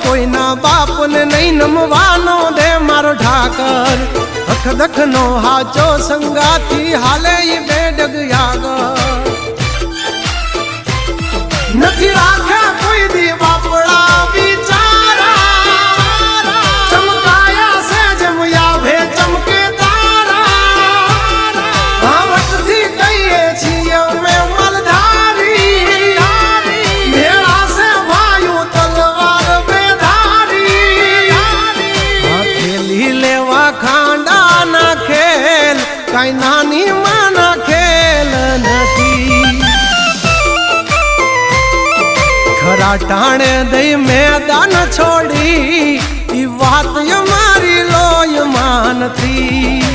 કોઈના બાપને નહીં નમવાનો દે મારો ઠાકર અખદખ નો હાચો સંગાથી હાલે ઈ બેડગ યાગર નથી રાખ્યા કોઈ દી બાપડા બિચારા ચમકાયા છે જેમ યાભે ચમકે તારા ભાવટથી કહીએ છીએ અમે મલધારી ભેળા છે ભાઈઓ તલવાર બેધારી હથેલી લેવા ખાંડા ના ખેલ કઈ નાની માના ખેલ નથી ખરા ટાણે દઈ મેદાન છોડી ઈ વાત મારી લોય માનથી